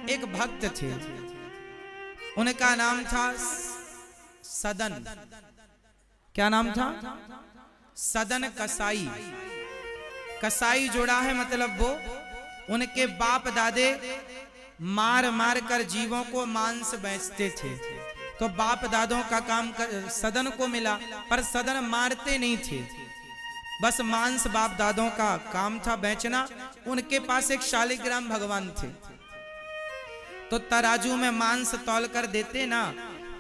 एक भक्त थे, उनका नाम था सदन। क्या नाम था? सदन कसाई। कसाई जोड़ा है मतलब वो उनके बाप दादे मार मार कर जीवों को मांस बेचते थे। तो बाप दादों का काम सदन को मिला, पर सदन मारते नहीं थे, बस मांस बाप दादों का काम था बेचना। उनके पास एक शालिग्राम भगवान थे, तो तराजू में मांस तौल कर देते ना,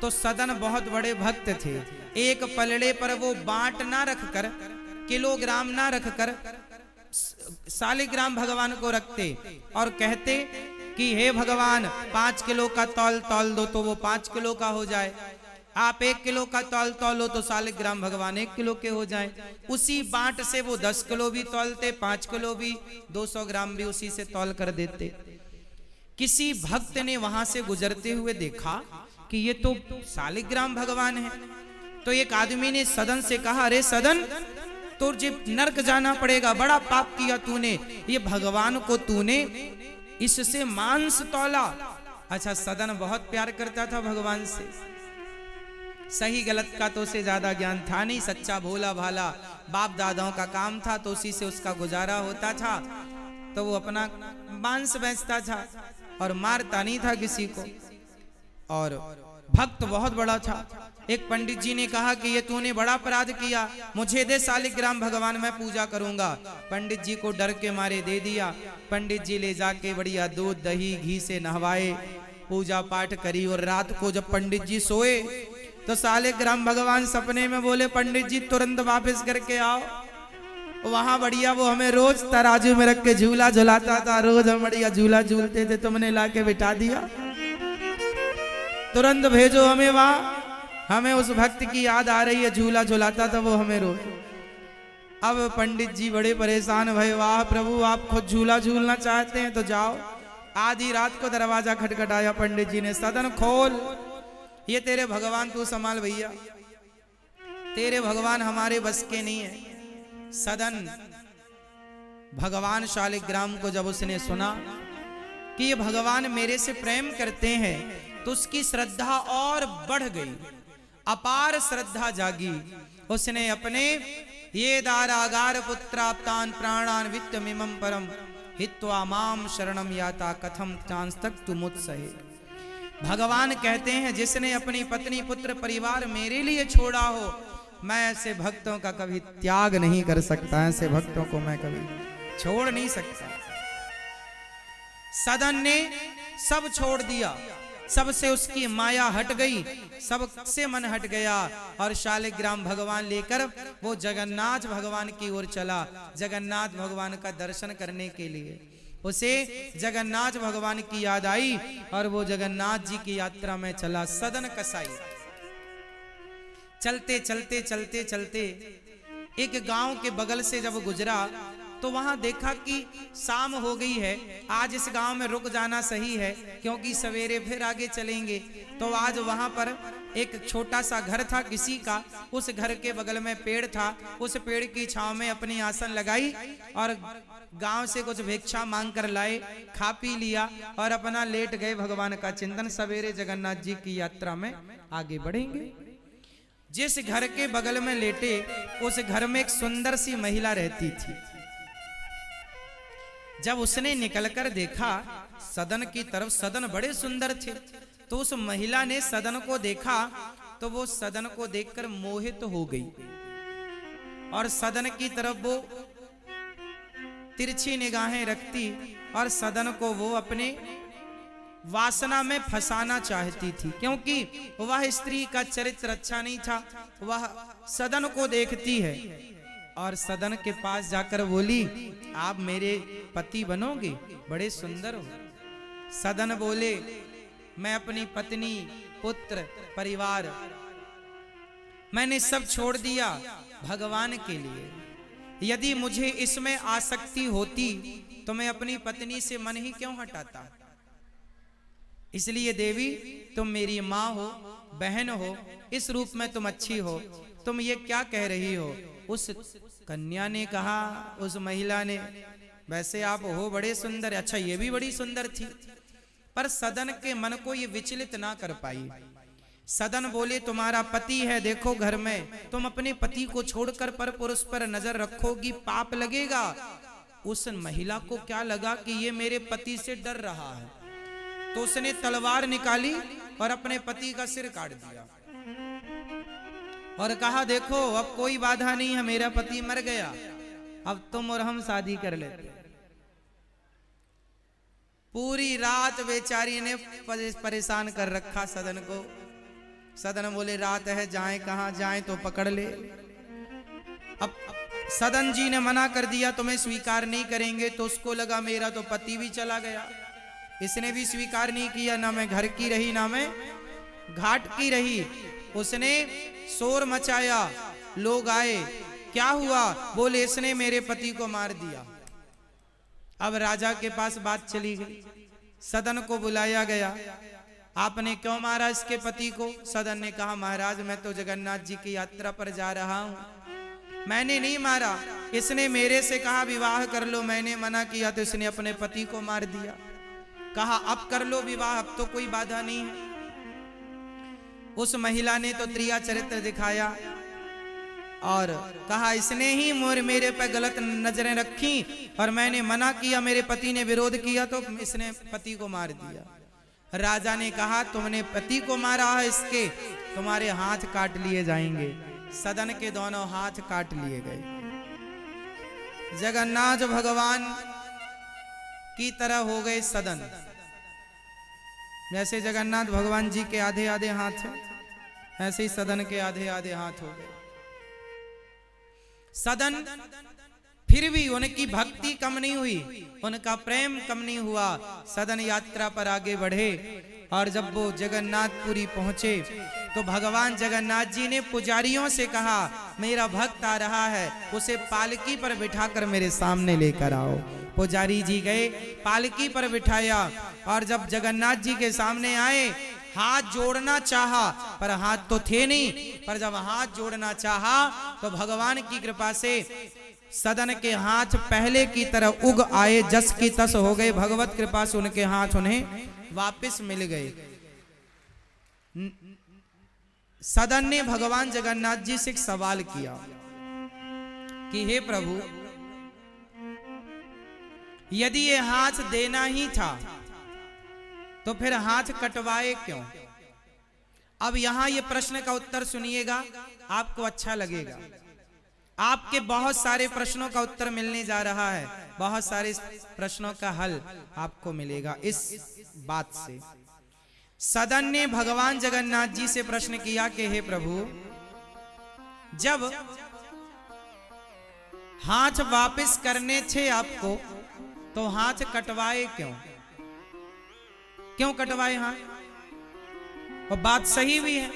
तो सदन बहुत बड़े भक्त थे। एक पलड़े पर वो बांट ना रखकर, किलोग्राम ना रखकर शालिग्राम भगवान को रखते और कहते कि हे भगवान 5 किलो का तौल तौल दो तो वो 5 किलो का हो जाए, आप 1 किलो का तौल तौलो तो शालिग्राम भगवान 1 किलो के हो जाए। उसी बांट से वो 10 किलो भी तौलते, 5 किलो भी, 200 ग्राम भी उसी से तौल कर देते। किसी भक्त ने वहां से गुजरते हुए देखा कि ये तो शालिग्राम भगवान है। तो एक आदमी ने सदन से कहा, अरे सदन, तुझे नरक जाना पड़ेगा, बड़ा पाप किया तूने, ये भगवान को तूने इससे मांस तौला। अच्छा, सदन बहुत प्यार करता था भगवान से, सही गलत का तो उसे ज्यादा ज्ञान था नहीं, सच्चा भोला भाला बाप दादाओं का काम था, तो उसी से उसका गुजारा होता था। तो वो अपना मांस बेचता था और मारता नहीं था किसी को, और भक्त बहुत बड़ा था। एक पंडित जी ने कहा कि ये तूने बड़ा अपराध किया, मुझे दे शालिग्राम भगवान, मैं पूजा करूंगा। पंडित जी को डर के मारे दे दिया। पंडित जी ले जाके बढ़िया दूध दही घी से नहवाए, पूजा पाठ करी, और रात को जब पंडित जी सोए तो शालिग्राम भगवान सपने में बोले, पंडित जी तुरंत वापस करके आओ। वहां बढ़िया वो हमें रोज तराजू में रख के झूला झुलाता था, रोज हम बढ़िया झूला झूलते थे, तुमने लाके बिठा दिया, तुरंत भेजो हमें वहां, हमें उस भक्त की याद आ रही है, झूला झुलाता था वो हमें रोज। अब पंडित जी बड़े परेशान भय, वाह प्रभु, आप खुद झूला झूलना चाहते हैं तो जाओ। आधी रात को दरवाजा खटखटाया, पंडित जी ने, सदन खोल, ये तेरे भगवान तू संभाल भैया, तेरे भगवान हमारे बस के नहीं है। सदन भगवान शालिग्राम को जब उसने सुना कि ये भगवान मेरे से प्रेम करते हैं, तो उसकी श्रद्धा और बढ़ गई, अपार श्रद्धा जागी। उसने अपने ये दारागार पुत्राप्तान प्राणान वित्तमिमं परम हित्वा माम शरणम याता कथम चांस्तक तुमुत्सहे। भगवान कहते हैं, जिसने अपनी पत्नी पुत्र परिवार मेरे लिए छोड़ा हो, मैं ऐसे भक्तों का कभी त्याग नहीं कर सकता, ऐसे भक्तों को मैं कभी छोड़ नहीं सकता। सदन ने सब छोड़ दिया, सबसे उसकी माया हट गई, सबसे मन हट गया, और शालिग्राम भगवान लेकर वो जगन्नाथ भगवान की ओर चला, जगन्नाथ भगवान का दर्शन करने के लिए। उसे जगन्नाथ भगवान की याद आई और वो जगन्नाथ जी की यात्रा में चला। सदन कसाई चलते चलते चलते चलते एक गांव के बगल से जब गुजरा, तो वहां देखा कि शाम हो गई है, आज इस गांव में रुक जाना सही है, क्योंकि सवेरे फिर आगे चलेंगे। तो आज वहां पर एक छोटा सा घर था किसी का, उस घर के बगल में पेड़ था, उस पेड़ की छांव में अपनी आसन लगाई और गांव से कुछ भिक्षा मांग कर लाए, खा पी लिया और अपना लेट गए भगवान का चिंतन। सवेरे जगन्नाथ जी की यात्रा में आगे बढ़ेंगे। जिस घर के बगल में लेटे, उस घर में एक सुंदर सी महिला रहती थी। जब उसने निकलकर देखा सदन की तरफ, सदन बड़े सुंदर थे, तो उस महिला ने सदन को देखा, तो वो सदन को देखकर मोहित हो गई और सदन की तरफ वो तिरछी निगाहें रखती और सदन को वो अपने वासना में फंसाना चाहती थी, क्योंकि वह स्त्री का चरित्र अच्छा नहीं था। वह सदन को देखती है और सदन के पास जाकर बोली, आप मेरे पति बनोगे, बड़े सुंदर हो। सदन बोले, मैं अपनी पत्नी पुत्र परिवार मैंने सब छोड़ दिया भगवान के लिए। यदि मुझे इसमें आसक्ति होती तो मैं अपनी पत्नी से मन ही क्यों हटाता। इसलिए देवी, तुम मेरी माँ हो, बहन हो, इस रूप में तुम अच्छी हो, तुम ये क्या कह रही हो। उस कन्या ने कहा, उस महिला ने, वैसे आप हो बड़े सुंदर, अच्छा ये भी बड़ी सुंदर थी, पर सदन के मन को ये विचलित ना कर पाई। सदन बोले तुम्हारा पति है, देखो घर में, तुम अपने पति को छोड़कर पर पुरुष पर नजर रखोगी, पाप लगेगा। उस महिला को क्या लगा कि ये मेरे पति से डर रहा है, तो उसने तलवार निकाली और अपने पति का सिर काट दिया और कहा देखो अब कोई बाधा नहीं है, मेरा पति मर गया, अब तुम और हम शादी कर लेते। पूरी रात बेचारी ने परेशान कर रखा सदन को। सदन बोले रात है, जाएं कहां, जाएं तो पकड़ ले। अब सदन जी ने मना कर दिया, तुम्हें स्वीकार नहीं करेंगे, तो उसको लगा मेरा तो पति भी चला गया। इसने भी स्वीकार नहीं किया, ना मैं घर की रही ना मैं घाट की रही। उसने शोर मचाया, लोग आए, क्या हुआ? बोले इसने मेरे पति को मार दिया। अब राजा के पास बात चली गई, सदन को बुलाया गया, आपने क्यों मारा इसके पति को? सदन ने कहा महाराज मैं तो जगन्नाथ जी की यात्रा पर जा रहा हूं, मैंने नहीं मारा, इसने मेरे से कहा विवाह कर लो, मैंने मना किया तो इसने अपने पति को मार दिया। कहा अब कर लो विवाह, अब तो कोई बाधा नहीं है। उस महिला ने तो त्रिया चरित्र दिखाया और कहा इसने ही मेरे पे गलत नजरें रखी और मैंने मना किया, मेरे पति ने विरोध किया तो इसने पति को मार दिया। राजा ने कहा तुमने पति को मारा है, इसके तुम्हारे हाथ काट लिए जाएंगे। सदन के दोनों हाथ काट लिए गए। जगन्नाथ भगवान की तरह हो गए सदन। जैसे जगन्नाथ भगवान जी के आधे आधे हाथ हैं, ऐसे ही सदन के आधे आधे हाथ हो गए। सदन फिर भी उनकी भक्ति कम नहीं हुई, उनका प्रेम कम नहीं हुआ। सदन यात्रा पर आगे बढ़े और जब वो जगन्नाथपुरी पहुंचे तो भगवान जगन्नाथ जी ने पुजारियों से कहा मेरा भक्त आ रहा है, उसे पालकी पर बिठाकर मेरे सामने लेकर आओ। पुजारी जी गए, पालकी पर बिठाया और जब जगन्नाथ जी के सामने आए, हाथ जोड़ना चाहा पर हाथ तो थे नहीं, पर जब हाथ जोड़ना चाहा तो भगवान की कृपा से सदन के हाथ पहले की तरह उग आए, जस की तस हो गए। भगवत कृपा से उनके हाथ उन्हें वापस मिल गए। सदन ने भगवान जगन्नाथ जी से एक सवाल किया कि हे प्रभु, यदि ये हाथ देना ही था तो फिर हाथ कटवाए क्यों? अब यहां ये प्रश्न का उत्तर सुनिएगा, आपको अच्छा लगेगा। आपके बहुत सारे प्रश्नों का उत्तर मिलने जा रहा है, बहुत सारे प्रश्नों का हल आपको मिलेगा इस बात से। सदन ने भगवान जगन्नाथ जी से प्रश्न किया कि हे प्रभु, जब हाथ वापस करने थे आपको तो हाथ कटवाए क्यों? क्यों कटवाए हाथ? और बात सही भी है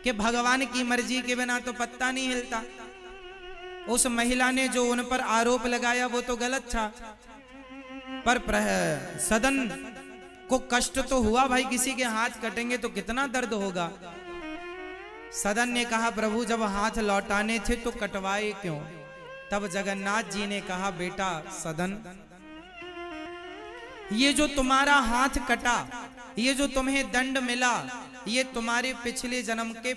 कि भगवान की मर्जी के बिना तो पत्ता नहीं हिलता। उस महिला ने जो उन पर आरोप लगाया वो तो गलत था, पर सदन को कष्ट तो हुआ भाई, किसी के हाथ कटेंगे तो कितना दर्द होगा। सदन ने कहा प्रभु जब हाथ लौटाने थे तो कटवाए क्यों? तब जगन्नाथ जी ने कहा बेटा सदन, ये जो तुम्हारा हाथ कटा, ये जो तुम्हें दंड मिला, ये तुम्हारे पिछले जन्म के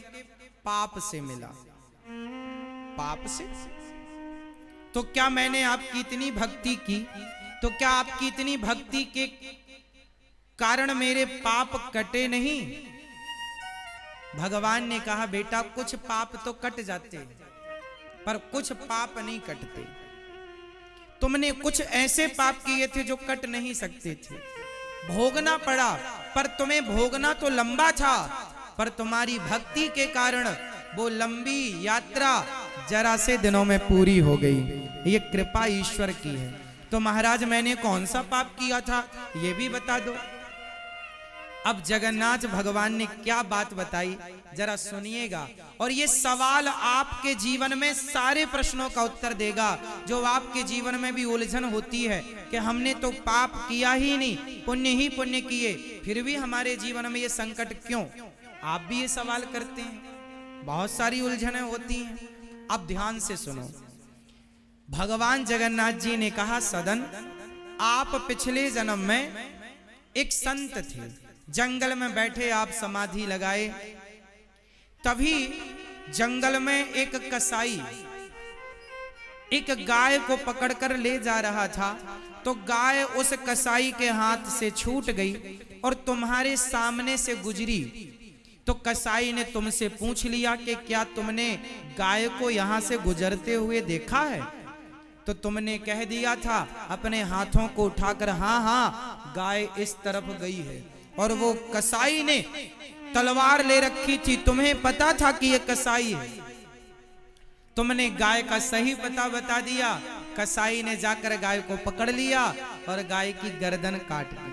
पाप से मिला। पाप से? तो क्या मैंने आपकी इतनी भक्ति की, तो क्या आपकी इतनी भक्ति के कारण मेरे पाप कटे नहीं? भगवान ने कहा बेटा कुछ पाप तो कट जाते पर कुछ पाप नहीं कटते। तुमने कुछ ऐसे पाप किए थे जो कट नहीं सकते थे, भोगना पड़ा, पर तुम्हें भोगना तो लंबा था, पर तुम्हारी भक्ति के कारण वो लंबी यात्रा जरा से दिनों में पूरी हो गई। ये कृपा ईश्वर की है। तो महाराज मैंने कौन सा पाप किया था ये भी बता दो। अब जगन्नाथ भगवान ने क्या बात बताई जरा सुनिएगा, और ये सवाल आपके जीवन में सारे प्रश्नों का उत्तर देगा जो आपके जीवन में भी उलझन होती है कि हमने तो पाप किया ही नहीं, पुण्य ही पुण्य किए, फिर भी हमारे जीवन में ये संकट क्यों? आप भी ये सवाल करते हैं, बहुत सारी उलझनें होती हैं। अब ध्यान से सुनो। भगवान जगन्नाथ जी ने कहा सदन, आप पिछले जन्म में एक संत थे, जंगल में बैठे आप समाधि लगाए, तभी जंगल में एक कसाई एक गाय को पकड़कर ले जा रहा था। तो गाय उस कसाई के हाथ से छूट गई और तुम्हारे सामने से गुजरी। तो कसाई ने तुमसे पूछ लिया कि क्या तुमने गाय को यहां से गुजरते हुए देखा है? तो तुमने कह दिया था अपने हाथों को उठाकर, हाँ हाँ गाय इस तरफ गई है। और वो कसाई ने तलवार ले रखी थी, तुम्हें पता था कि ये कसाई है। तुमने गाय का सही पता बता दिया। कसाई ने जाकर गाय को पकड़ लिया और गाय की गर्दन काट दी।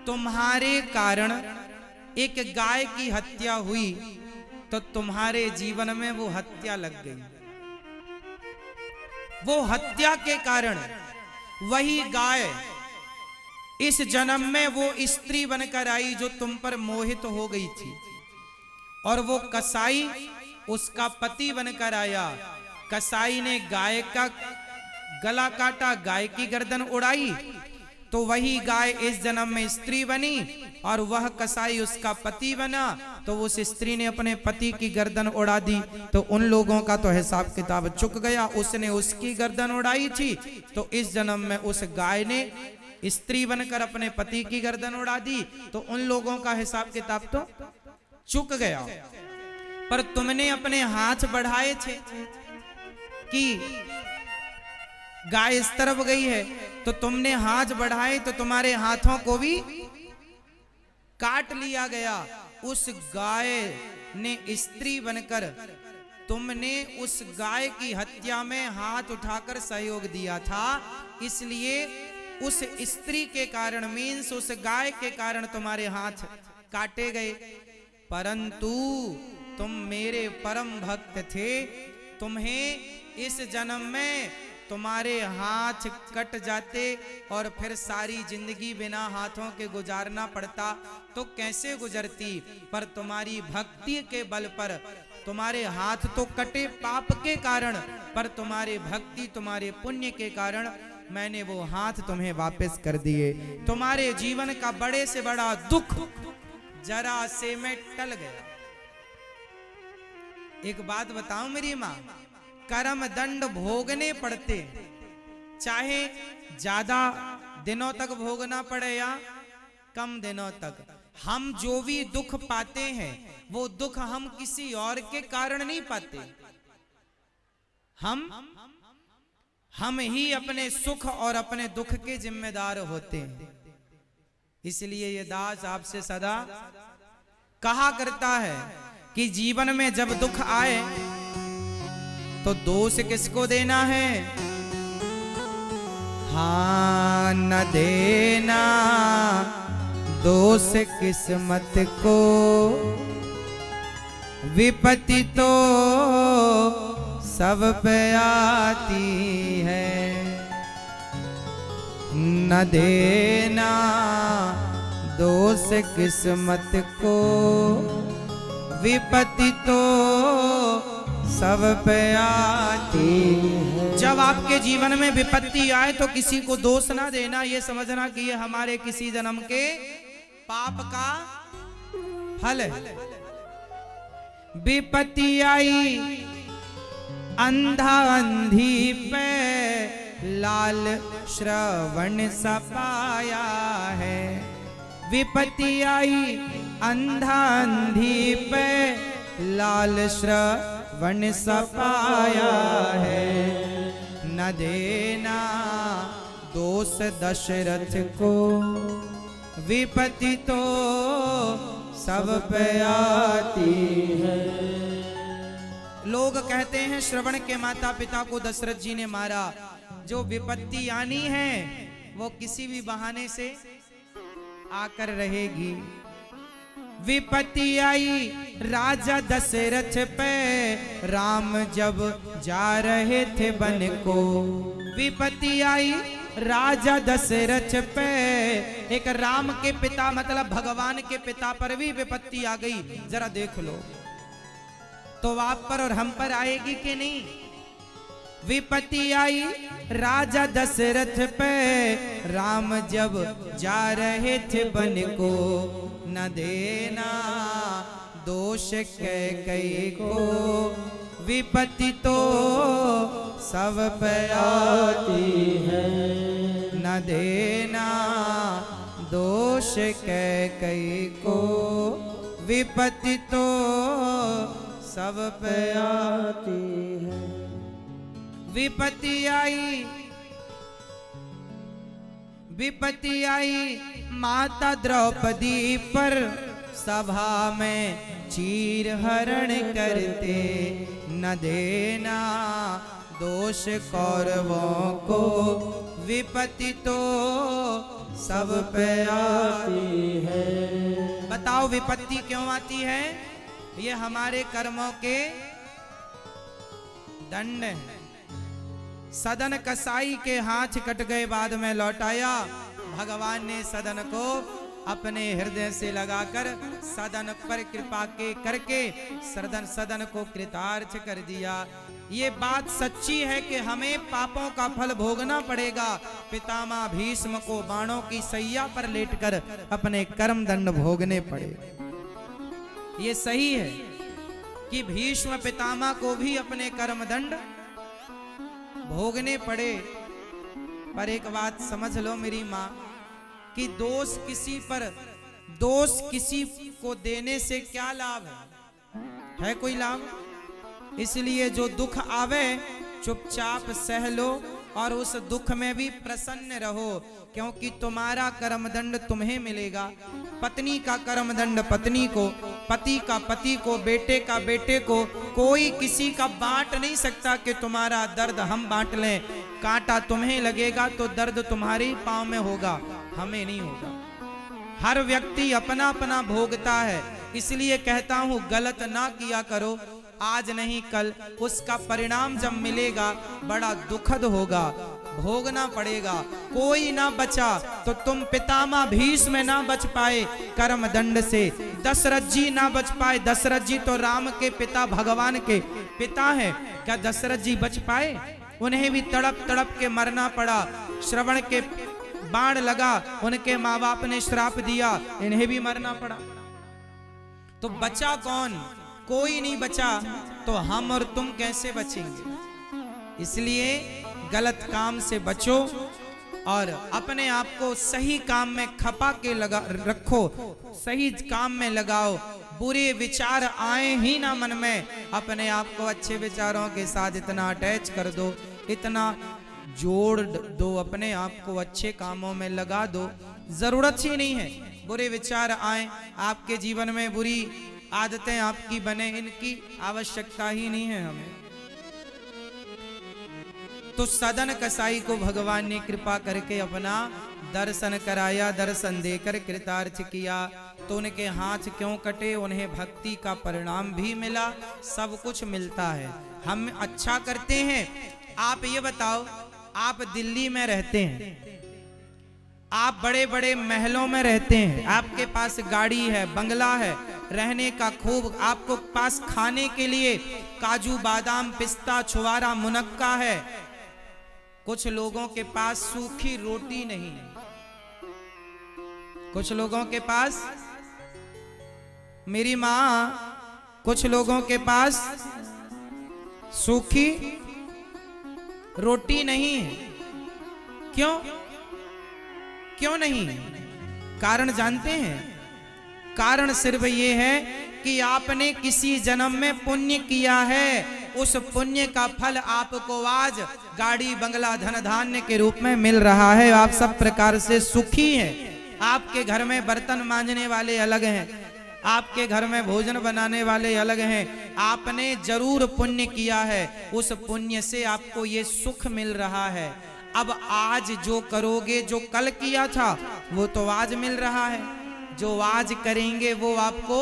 तुम्हारे कारण एक गाय की हत्या हुई, तो तुम्हारे जीवन में वो हत्या लग गई। वो हत्या के कारण वही गाय इस जन्म में वो स्त्री बनकर आई जो तुम पर मोहित हो गई थी, और वो कसाई उसका पति बनकर आया। कसाई ने गाय का गला काटा, गाय की गर्दन उड़ाई, तो वही गाय इस जन्म में स्त्री बनी और वह कसाई उसका पति बना। तो उस स्त्री ने अपने पति की गर्दन उड़ा दी, तो उन लोगों का तो हिसाब किताब चुक गया। उसने उसकी गर्दन उड़ाई थी, तो इस जन्म में उस गाय ने स्त्री बनकर अपने पति की गर्दन उड़ा दी, तो उन लोगों का हिसाब किताब तो चुक गया। पर तुमने अपने हाथ बढ़ाए थे कि गाय इस तरफ गई है, तो तुमने हाथ बढ़ाए तो तुम्हारे हाथों को भी काट लिया गया। उस गाय ने स्त्री बनकर तुमने उस गाय की हत्या में हाथ उठाकर सहयोग दिया था, इसलिए उस स्त्री के कारण मीन्स उस गाय के कारण तुम्हारे हाथ काटे गए। परंतु तुम मेरे परम भक्त थे, तुम्हें इस जन्म में तुम्हारे हाथ कट जाते और फिर सारी जिंदगी बिना हाथों के गुजारना पड़ता तो कैसे गुजरती। पर तुम्हारी भक्ति के बल पर तुम्हारे हाथ तो कटे पाप के कारण, पर तुम्हारे भक्ति तुम्हारे पुण्य के कारण मैंने वो हाथ तुम्हें वापस कर दिए। तुम्हारे जीवन का बड़े से बड़ा दुख जरा से में टल गया। एक बात बताऊं मेरी माँ, कर्म दंड भोगने पड़ते, चाहे ज्यादा दिनों तक भोगना पड़े या कम दिनों तक। हम जो भी दुख पाते हैं वो दुख हम किसी और के कारण नहीं पाते, हम ही अपने सुख और अपने दुख के जिम्मेदार होते हैं। इसलिए ये दास आपसे सदा कहा करता है कि जीवन में जब दुख आए तो दोष किसको देना है? हाँ, न देना दोष किस्मत को, विपत्ति तो सब पे आती है। न देना दोष किस्मत को, विपत्ति तो सब पे आती है। जब आपके जीवन में विपत्ति आए तो किसी को दोष ना देना, ये समझना कि ये हमारे किसी जन्म के पाप का फल है। विपत्ति आई अंधा अंधी पे, लाल श्रवण सपाया है। विपत्ति आई अंधा अंधी पे, लाल श्रवण सपाया है। न देना दोष दशरथ को, विपत्ति तो सब पे आती है। लोग कहते हैं श्रवण के माता पिता को दशरथ जी ने मारा। जो विपत्ति आनी है वो किसी भी बहाने से आकर रहेगी। विपत्ति आई राजा दशरथ पे, राम जब जा रहे थे वन को। विपत्ति आई राजा दशरथ पे, एक राम के पिता मतलब भगवान के पिता पर भी विपत्ति आ गई। जरा देख लो तो आप पर और हम पर आएगी कि नहीं? विपत्ति आई राजा दशरथ पे, राम जब जा रहे थे वन को, न देना दोष कैकेयी को, विपत्ति तो सब पे आती है, न देना दोष कैकेयी को, विपत्ति तो सब पे आती है। विपत्ति आई माता द्रौपदी पर, सभा में चीर हरण करते, न देना दोष कौरवों को, विपत्ति तो सब पे आती है। बताओ विपत्ति क्यों आती है? ये हमारे कर्मों के दंड है। सदन कसाई के हाथ कट गए, बाद में लौटाया। भगवान ने सदन को अपने हृदय से लगाकर सदन पर कृपा के करके सदन को कृतार्थ कर दिया। ये बात सच्ची है कि हमें पापों का फल भोगना पड़ेगा। पितामह भीष्म को बाणों की सैया पर लेटकर अपने कर्म दंड भोगने पड़े। ये सही है कि भीष्म पितामह को भी अपने कर्म दंड भोगने पड़े। पर एक बात समझ लो मेरी माँ, कि दोष किसी को देने से क्या लाभ है कोई लाभ? इसलिए जो दुख आवे चुपचाप सह लो और उस दुख में भी प्रसन्न रहो, क्योंकि तुम्हारा कर्मदंड तुम्हें मिलेगा। पत्नी का कर्मदंड पत्नी को, पति का पति को, बेटे का बेटे को, कोई किसी का बांट नहीं सकता कि तुम्हारा दर्द हम बांट लें। कांटा तुम्हें लगेगा तो दर्द तुम्हारे पांव में होगा, हमें नहीं होगा। हर व्यक्ति अपना अपना भोगता है। इसलिए कहता हूं गलत ना किया करो, आज नहीं कल उसका परिणाम जब मिलेगा बड़ा दुखद होगा, भोगना पड़ेगा। कोई ना बचा तो तुम पितामह भीष्म में ना बच पाए कर्म दंड से, दशरथ जी ना बच पाए। दशरथ जी तो राम के पिता, भगवान के पिता हैं। क्या दशरथ जी बच पाए? उन्हें भी तड़प तड़प के मरना पड़ा। श्रवण के बाण लगा, उनके माँ बाप ने श्राप दिया, इन्हें भी मरना पड़ा। तो बचा कौन? कोई नहीं बचा, तो हम और तुम कैसे बचेंगे? इसलिए गलत काम से बचो और अपने आप को सही काम में खपा के रखो, सही काम में लगाओ। बुरे विचार आए ही ना मन में, अपने आप को अच्छे विचारों के साथ इतना अटैच कर दो, इतना जोड़ दो, अपने आप को अच्छे कामों में लगा दो। जरूरत ही नहीं है बुरे विचार आए आपके जीवन में, बुरी आदतें आपकी बने, इनकी आवश्यकता ही नहीं है हमें। तो सदन कसाई को भगवान ने कृपा करके अपना दर्शन कराया, दर्शन देकर कृतार्थ किया। तो उनके हाथ क्यों कटे? उन्हें भक्ति का परिणाम भी मिला, सब कुछ मिलता है। हम अच्छा करते हैं। आप ये बताओ, आप दिल्ली में रहते हैं, आप बड़े बड़े महलों में रहते हैं, आपके पास गाड़ी है, बंगला है, रहने का खूब, आपको पास खाने के लिए काजू बादाम पिस्ता छुआरा मुनक्का है। कुछ लोगों के पास सूखी रोटी नहीं है। कुछ लोगों के पास, मेरी माँ, कुछ लोगों के पास सूखी रोटी नहीं है। क्यों? क्यों नहीं? कारण जानते हैं? कारण सिर्फ ये है कि आपने किसी जन्म में पुण्य किया है, उस पुण्य का फल आपको आज गाड़ी बंगला धन धान्य के रूप में मिल रहा है। आप सब प्रकार से सुखी हैं। आपके घर में बर्तन मांजने वाले अलग हैं, आपके घर में भोजन बनाने वाले अलग हैं। आपने जरूर पुण्य किया है, उस पुण्य से आपको ये सुख मिल रहा है। अब आज जो करोगे, जो कल किया था वो तो आज मिल रहा है, जो आज करेंगे वो आपको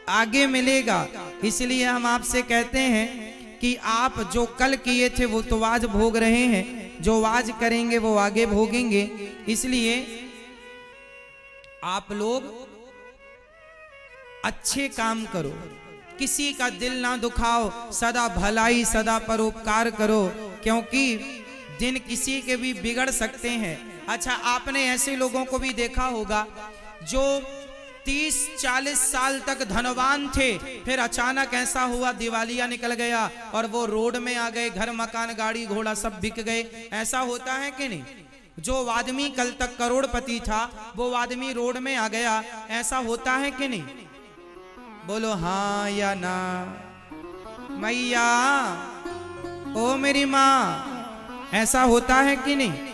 आगे मिलेगा। इसलिए हम आपसे कहते हैं कि आप जो कल किए थे वो तो आज भोग रहे हैं, जो आज करेंगे वो आगे भोगेंगे। इसलिए आप लोग अच्छे काम करो, किसी का दिल ना दुखाओ, सदा भलाई सदा परोपकार करो, क्योंकि दिन किसी के भी बिगड़ सकते हैं। अच्छा, आपने ऐसे लोगों को भी देखा होगा जो 30-40 साल तक धनवान थे, फिर अचानक ऐसा हुआ दिवालिया निकल गया और वो रोड में आ गए, घर मकान गाड़ी घोड़ा सब बिक गए। ऐसा होता है कि नहीं? जो आदमी कल तक करोड़पति था वो आदमी रोड में आ गया, ऐसा होता है कि नहीं? बोलो हाँ या ना। मैया, ओ मेरी माँ, ऐसा होता है कि नहीं?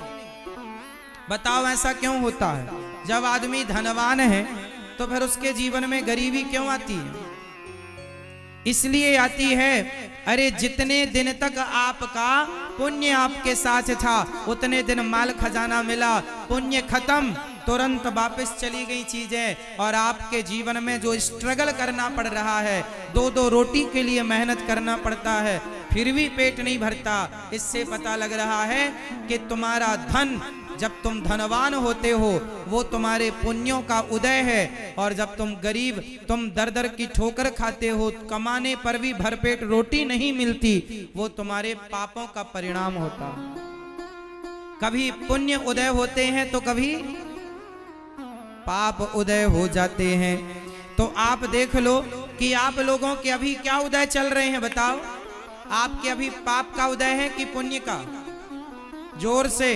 बताओ ऐसा क्यों होता है? जब आदमी धनवान है तो फिर उसके जीवन में गरीबी क्यों आती है? इसलिए आती है, अरे जितने दिन तक आपका पुण्य आपके साथ था उतने दिन माल खजाना मिला, पुण्य खत्म तुरंत वापस चली गई चीजें, और आपके जीवन में जो स्ट्रगल करना पड़ रहा है, 2-2 रोटी के लिए मेहनत करना पड़ता है, फिर भी पेट नहीं भरता। इससे पता लग रहा है कि तुम्हारा धन, जब तुम धनवान होते हो वो तुम्हारे पुण्यों का उदय है, और जब तुम गरीब, तुम दर दर की ठोकर खाते हो, कमाने पर भी भरपेट रोटी नहीं मिलती, वो तुम्हारे पापों का परिणाम होता। कभी पुण्य उदय होते हैं तो कभी पाप उदय हो जाते हैं। तो आप देख लो कि आप लोगों के अभी क्या उदय चल रहे हैं, बताओ? आपके अभी पाप का उदय है कि पुण्य का? जोर से,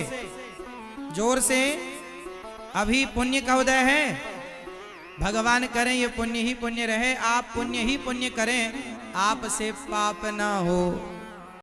जोर से। अभी पुण्य का उदय है। भगवान करें ये पुण्य ही पुण्य रहे, आप पुण्य ही पुण्य करें, आपसे पाप ना हो।